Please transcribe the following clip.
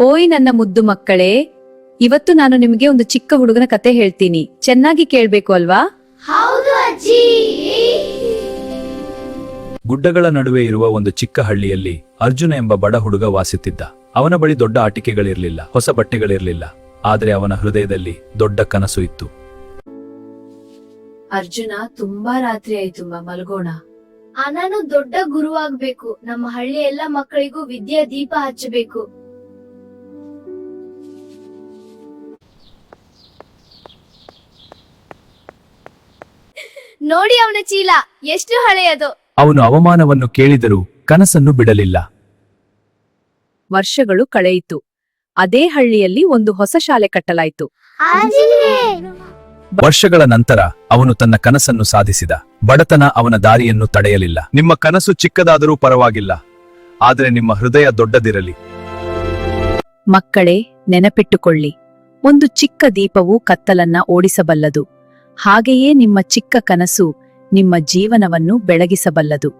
ಓಯ್ ನನ್ನ ಮುದ್ದು ಮಕ್ಕಳೇ, ಇವತ್ತು ನಾನು ನಿಮಗೆ ಒಂದು ಚಿಕ್ಕ ಹುಡುಗನ ಕತೆ ಹೇಳ್ತೀನಿ. ಚೆನ್ನಾಗಿ ಕೇಳ್ಬೇಕು ಅಲ್ವಾ? ಹೌದು ಅಜ್ಜಿ. ಗುಡ್ಡಗಳ ನಡುವೆ ಇರುವ ಒಂದು ಚಿಕ್ಕ ಹಳ್ಳಿಯಲ್ಲಿ ಅರ್ಜುನ ಎಂಬ ಬಡ ಹುಡುಗ ವಾಸಿಸುತ್ತಿದ್ದ. ಅವನ ಬಳಿ ದೊಡ್ಡ ಆಟಿಕೆಗಳಿರ್ಲಿಲ್ಲ, ಹೊಸ ಬಟ್ಟೆಗಳಿರ್ಲಿಲ್ಲ, ಆದರೆ ಅವನ ಹೃದಯದಲ್ಲಿ ದೊಡ್ಡ ಕನಸು ಇತ್ತು. ಅರ್ಜುನ, ತುಂಬಾ ರಾತ್ರಿ ಆಯ್ತು, ಮಲ್ಗೋಣ. ನಾನು ದೊಡ್ಡ ಗುರುವಾಗ್ಬೇಕು. ನಮ್ಮ ಹಳ್ಳಿ ಎಲ್ಲ ಮಕ್ಕಳಿಗೂ ವಿದ್ಯೆ ದೀಪ ಹಚ್ಚಬೇಕು. ನೋಡಿ ಅವನ ಚೀಲ ಎಷ್ಟು ಹಳೆಯದು. ಅವನು ಅವಮಾನವನ್ನು ಕೇಳಿದರೂ ಕನಸನ್ನು ಬಿಡಲಿಲ್ಲ. ವರ್ಷಗಳು ಕಳೆಯಿತು. ಅದೇ ಹಳ್ಳಿಯಲ್ಲಿ ಒಂದು ಹೊಸ ಶಾಲೆ ಕಟ್ಟಲಾಯಿತು. ವರ್ಷಗಳ ನಂತರ ಅವನು ತನ್ನ ಕನಸನ್ನು ಸಾಧಿಸಿದ. ಬಡತನ ಅವನ ದಾರಿಯನ್ನು ತಡೆಯಲಿಲ್ಲ. ನಿಮ್ಮ ಕನಸು ಚಿಕ್ಕದಾದರೂ ಪರವಾಗಿಲ್ಲ, ಆದರೆ ನಿಮ್ಮ ಹೃದಯ ದೊಡ್ಡದಿರಲಿ. ಮಕ್ಕಳೇ, ನೆನಪಿಟ್ಟುಕೊಳ್ಳಿ, ಒಂದು ಚಿಕ್ಕ ದೀಪವು ಕತ್ತಲನ್ನ ಓಡಿಸಬಲ್ಲದು. ಹಾಗೆಯೇ ನಿಮ್ಮ ಚಿಕ್ಕ ಕನಸು ನಿಮ್ಮ ಜೀವನವನ್ನು ಬೆಳಗಿಸಬಲ್ಲದು.